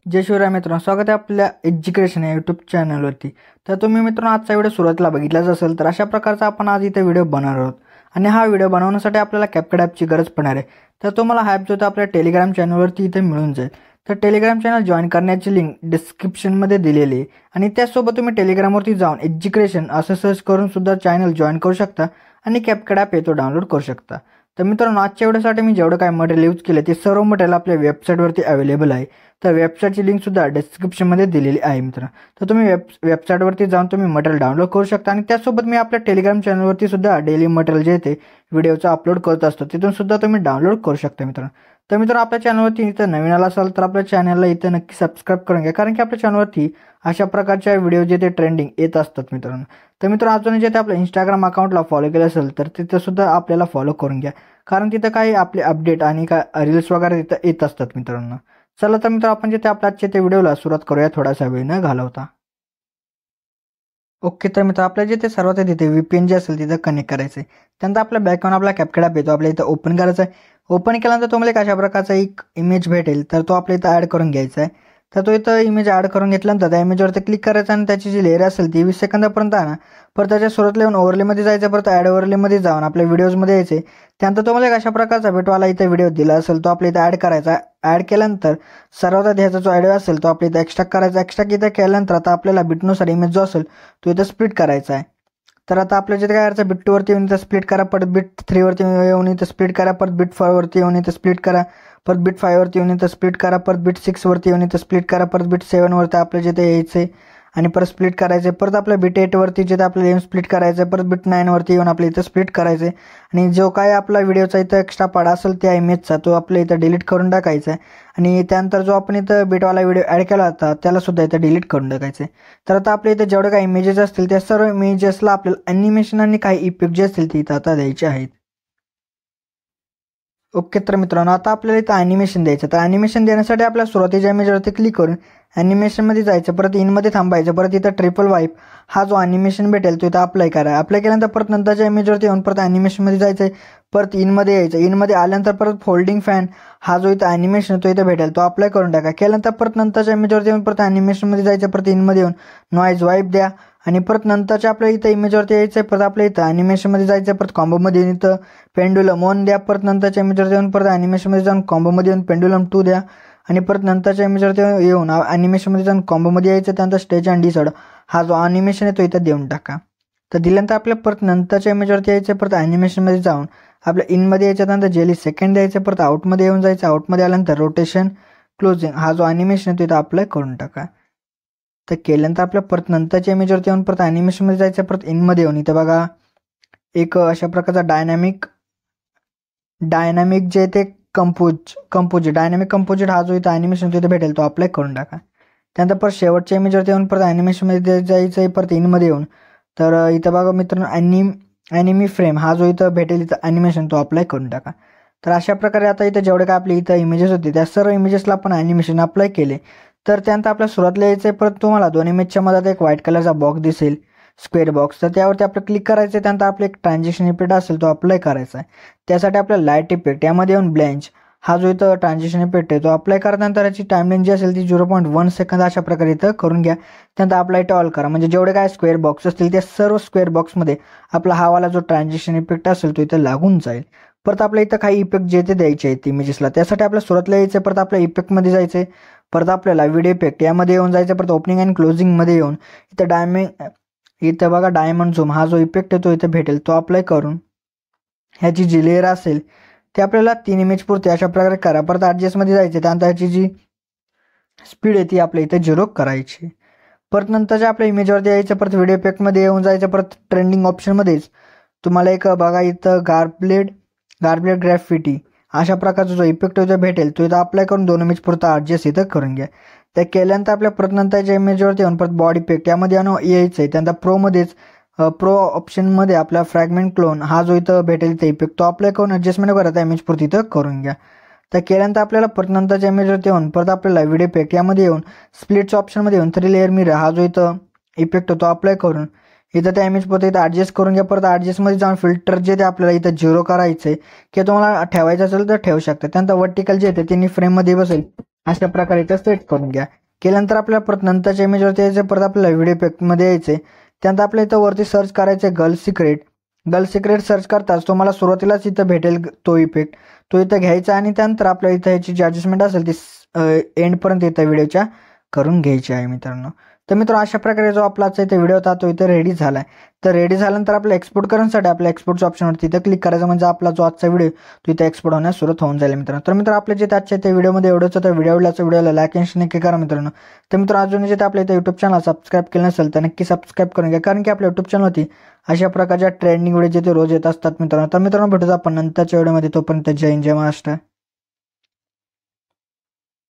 जय शिवराय मित्रांनो, स्वागत आहे आपल्या एज्युकेशन या यूट्यूब चॅनलवरती। तर तुम्ही मित्रांनो आजचा व्हिडिओ सुरुवातीला बघितलाच असेल, तर अशा प्रकारचा आपण आज इथे व्हिडिओ बनवणार आहोत आणि हा व्हिडिओ बनवण्यासाठी आपल्याला CapCut ॲपची गरज पडणार आहे। तर तुम्हाला हा ॲप जो आपल्या टेलिग्राम चॅनलवरती इथे मिळून जाईल। तर टेलिग्राम चॅनल जॉईन करण्याची लिंक डिस्क्रिप्शनमध्ये दिलेली आहे आणि त्यासोबत तुम्ही टेलिग्रामवरती जाऊन एज्युकेशन असं सर्च करून सुद्धा चॅनल जॉईन करू शकता आणि CapCut ॲप येतो डाउनलोड करू शकता। तर मित्रांनो आजच्या व्हिडिओसाठी मी जेवढं काय मटेरियल यूज केलं ते सर्व मटेरियल आपल्या वेबसाईटवरती अवेलेबल आहे। तर वेबसाईटची लिंक सुद्धा डिस्क्रिप्शनमध्ये दिलेली आहे मित्रांनो। तर तुम्ही वेबसाईटवरती जाऊन तुम्ही मटेरियल डाउनलोड करू शकता आणि त्यासोबत मी आपल्या टेलिग्राम चॅनलवरती सुद्धा डेली मटेरियल जे ते व्हिडिओचं अपलोड करत असतो, तिथून सुद्धा तुम्ही डाउनलोड करू शकता मित्रांनो। तर मित्रांनो आपल्या चॅनलवरती इथं नवीन आला असाल तर आपल्या चॅनलला इथं नक्की सबस्क्राईब करून घ्या, कारण की आपल्या चॅनलवरती अशा प्रकारच्या व्हिडिओ जे ते ट्रेंडिंग येत असतात मित्रांनो। तर मित्रांनो अजून जे ते आपल्या इंस्टाग्राम अकाउंटला फॉलो केलं असेल तर तिथं सुद्धा आपल्याला फॉलो करून घ्या, कारण तिथं काही आपले अपडेट आणि काय रील्स वगैरे तिथं येत असतात मित्रांनो। चला तर मित्र आपण जे ते आपल्या आजच्या त्या व्हिडिओला सुरुवात करूया थोडासा वेळ न घालवता। ओके, तर मित्र आपल्या जे ते सर्वात तिथे VPN जे असेल तिथं कनेक्ट करायचं आहे। त्यानंतर आपल्या बॅकग्राऊंड आपला CapCut ॲप येतो, आपल्या इथं ओपन करायचं आहे। ओपन केल्यानंतर तुम्हाला एक अशा प्रकारचा एक इमेज भेटेल, तर तो आपल्या इथं ॲड करून घ्यायचा आहे। तर तो इथं इमेज ॲड करून घेतल्यानंतर त्या इमेजवरती क्लिक करायचं आणि त्याची जी लेअर असेल ती 20 सेकंदापर्यंत आहे ना, परत त्याच्या सुरुवातीला येऊन ओव्हरलेमध्ये जायचं, परत ॲड ओव्हरलेमध्ये जाऊन आपल्या व्हिडिओजमध्ये यायचे। त्यानंतर तुम्हाला एक अशा प्रकारचा भेटवाला इथं व्हिडिओ दिला असेल तो आपल्या इथं ॲड करायचा। ॲड केल्यानंतर सर्वात आधी ह्याचा जो ऑडिओ असेल तो आपल्या इथं एक्स्ट्रॅक्ट करायचा। एक्स्ट्रॅक्ट इथं केल्यानंतर आता आपल्याला बिटनुसार इमेज जो असेल तो इथं स्प्लिट करायचा आहे। तर आता आपल्या जिथे काय करायचं, बिट 2 वरती येऊन इथं स्प्लिट करा, परत बिट 3 वरती येऊन इथं स्प्लिट करा, परत बिट 4 वरती येऊन इथं स्प्लिट करा, परत बिट 5 वरती येऊन इथं स्प्लिट करा, परत बिट 6 वरती येऊन इथं स्प्लिट करा, परत बिट 7 वरती आपल्या जिथे यायचे आणि परत स्प्लिट करायचे, परत आपल्या बिट 8 वरती जिथे आपल्याला येऊन स्प्लिट करायचं, परत बिट 9 वरती येऊन आपल्या इथं स्प्लिट करायचे आणि जो काय आपला व्हिडिओचा इथं एक्स्ट्रा पार्ट असेल त्या इमेजचा तो आपल्या इथं डिलीट करून टाकायचा आहे आणि त्यानंतर जो आपण इथं बिटवाला व्हिडिओ ॲड केला होता त्याला सुद्धा इथं डिलीट करून टाकायचं आहे। तर आता आपल्या इथं जेवढे काही इमेजेस असतील त्या सर्व इमेजेसला आपल्याला ॲनिमेशन आणि काही इफेक्ट जे असतील ते इथं आता द्यायचे आहेत। ओके, तर मित्रांनो आता आपल्याला इथं ॲनिमेशन द्यायचं। तर ॲनिमेशन देण्यासाठी आपल्याला सुरुवातीच्या इमेजवरती क्लिक करून ॲनिमेशनमध्ये जायचं, परत इनमध्ये थांबायचं, परत इथं ट्रिपल वाईप हा जो ॲनिमेशन भेटेल तो इथं अप्लाय करा। अप्लाय केल्यानंतर परत नंतरच्या इमेजवरती येऊन परत ॲनिमेशनमध्ये जायचं आहे, परत इनमध्ये यायचं। इनमध्ये आल्यानंतर परत फोल्डिंग फॅन हा जो इथं ॲनिमेशन तो इथं भेटेल तो अप्लाय करून टाका। केल्यानंतर परत नंतरच्या इमेजवरती येऊन परत ॲनिमेशनमध्ये जायचं, परत इनमध्ये येऊन नॉईज वाईप द्या आणि परत नंतरच्या आपल्या इथं इमेजवरती यायचं आहे, परत आपल्या इथं ॲनिमेशनमध्ये जायचं, परत कॉम्बोमध्ये येऊन इथं पेंडुलम 1 द्या, परत नंतरच्या इमेजवरती येऊन परत ॲनिमेशनमध्ये जाऊन कॉम्बोमध्ये येऊन पेंडुलम 2 द्या आणि परत नंतरच्या इमेजवरती येऊन ॲनिमेशनमध्ये जाऊन कॉम्बोमध्ये यायचं। त्यानंतर स्टेज अँड डिसऑर्डर हा जो ॲनिमेशन आहे तो इथं देऊन टाका। तर दिल्यानंतर आपल्या परत नंतरच्या इमेजवरती यायचं, परत ॲनिमेशनमध्ये जाऊन आपल्या इनमध्ये यायचं, त्यानंतर जेली सेकंड द्यायचं, परत आउटमध्ये येऊन जायचं। आउटमध्ये आल्यानंतर रोटेशन क्लोजिंग हा जो ॲनिमेशन आहे तो इथं अप्लाय करून टाका। तर केल्यानंतर आपल्या परत नंतरच्या इमेजवरती येऊन परत ॲनिमेशनमध्ये जायचं, परत इनमध्ये येऊन इथं बघा एक अशा प्रकारचा डायनामिक जे ते डायनामिक कंपोजिट हा जो इथं ॲनिमेशन तिथे भेटेल तो अप्लाय करून टाका। त्यानंतर परत शेवटच्या इमेजवरती येऊन परत ॲनिमेशनमध्ये जायचं आहे, परत इनमध्ये येऊन तर इथं बघा मित्रांनो ॲनिमी फ्रेम हा जो इथं भेटेल इथं ॲनिमेशन तो अप्लाय करून टाका। तर अशा प्रकारे आता इथं जेवढे काय आपले इथं इमेजेस होते त्या सर्व इमेजेसला आपण ॲनिमेशन अप्लाय केले। तर त्यानंतर आपल्या सुरुवातीला यायचं आहे, परत तुम्हाला दोन इमेजच्या मध्ये एक व्हाईट कलरचा बॉक्स दिसेल, स्क्वेअर बॉक्स, तर त्यावरती आपलं क्लिक करायचं आहे। त्यानंतर आपलं एक ट्रान्झिशन इफेक्ट असेल तो अप्लाय करायचा आहे। त्यासाठी आपल्याला लाईट इफेक्ट यामध्ये येऊन ब्लेंच हा जो इथं ट्रान्झिशन इफेक्ट आहे तो अप्लाय करतानंतर याची टाइमलाईन जी असेल ती 0.1 सेकंद अशा प्रकारे इथं करून घ्या। त्यानंतर अप्लाय टू ऑल करा, म्हणजे जेवढे काय स्क्वेअर बॉक्स असतील त्या सर्व स्क्वेअर बॉक्समध्ये आपला हावाला जो ट्रान्झिशन इफेक्ट असेल तो इथं लागून जाईल। परत आपल्या इथं काही इफेक्ट जे ते द्यायचे आहेत इमेजेसला, त्यासाठी आपल्या सुरुवातीला यायचं, परत आपल्या इफेक्टमध्ये जायचं, परत आपल्याला व्हिडिओ इफेक्ट यामध्ये येऊन जायचं, परत ओपनिंग अँड क्लोजिंगमध्ये येऊन इथं बघा डायमंड झूम हा जो इफेक्ट आहे तो इथं भेटेल तो अप्लाय करून ह्याची जी लेअर असेल ते आपल्याला 3 इमेज पुरते अशा प्रकारे करा। परत ॲडजस्टमध्ये जायचे, त्यानंतर ह्याची जी स्पीड आहे ती आपल्या इथं 0 करायची। परत नंतरच्या आपल्या इमेजवरती यायचं, परत व्हिडिओ इफेक्टमध्ये येऊन जायचं, परत ट्रेंडिंग ऑप्शनमध्येच तुम्हाला एक बघा इथं गार्बलेड ग्रॅफिटी अशा प्रकारचा जो इफेक्ट इथं भेटेल तो इथं अप्लाय करून 2 इमेज पुरता ॲडजस्ट इथं करून घ्या। त्या केल्यानंतर आपल्या परत नंतरच्या इमेजवरती येऊन परत बॉडी इफेक्ट यामध्ये यायचं आहे, त्यानंतर प्रोमध्येच प्रो ऑप्शनमध्ये आपला फ्रॅगमेंट क्लोन हा जो इथं भेटेल ते इफेक्ट तो अप्लाय करून ॲडजस्टमेंट करता इमेज पुरती इथं करून घ्या। तर केल्यानंतर आपल्याला परत नंतरच्या इमेजवरती येऊन परत आपल्याला व्हिडिओ इफेक्ट यामध्ये येऊन स्प्लिटच्या ऑप्शनमध्ये येऊन 3 लेअर मिरर हा जो इथं इफेक्ट तो अप्लाय करून इथं त्या इमेज पुरतं इथं ॲडजस्ट करून घ्या। परत ॲडजस्टमध्ये जाऊन फिल्टर जे ते आपल्याला इथं 0 करायचं आहे किंवा तुम्हाला ठेवायचं असेल तर ठेवू शकता। त्यानंतर वर्टिकल जे आहे ते 3 फ्रेममध्ये बसेल अशा प्रकारे इथं सेट करून घ्या. केल्यानंतर आपल्याला परत नंतरच्या इमेजवरती यायचं, परत आपल्याला व्हिडिओ इफेक्टमध्ये यायचे. त्यानंतर आपल्या इथं वरती सर्च करायचं गर्ल सिक्रेट सर्च करताच तुम्हाला सुरुवातीलाच इथं भेटेल तो इफेक्ट, तो इथं घ्यायचा आणि त्यानंतर आपल्या इथं ह्याची जी ॲडजस्टमेंट असेल ती एंडपर्यंत इथं व्हिडिओच्या करून घ्यायची आहे मित्रांनो. तर मित्रांनो अशा प्रकारे जो आपला आजचा इथे व्हिडिओ होता तो इथे रेडी झाला आहे. तर रेडी झाल्यानंतर आपल्या एक्सपोर्ट करण्यासाठी आपल्या एक्सपोर्टच्या ऑप्शनवरती इथं क्लिक करायचं, म्हणजे आपला जो आजचा व्हिडिओ तो इथे एक्सपोर्ट होण्यास सुरुवात होऊन जाईल मित्रांनो. तर मित्र आपल्या जिथे आजच्या त्या व्हिडिओमध्ये एवढंच होतं. व्हिडिओला लाईक आणि नक्की करा मित्रांनो. तर मित्र अजून जिथे आपल्या इथे यूट्यूब चॅनल सबस्क्राईब केलं नसेल तर नक्की सबस्क्राईब करून घ्या, कारण की आपल्या यूट्यूब चॅनलवरती अशा प्रकारच्या ट्रेंडिंग व्हिडिओ जिथे रोज येत असतात मित्रांनो. तर मित्रांनो भेटूया आपण नंतरच्या व्हिडिओमध्ये. तोपर्यंत जय हिंद जय महाराष्ट्र.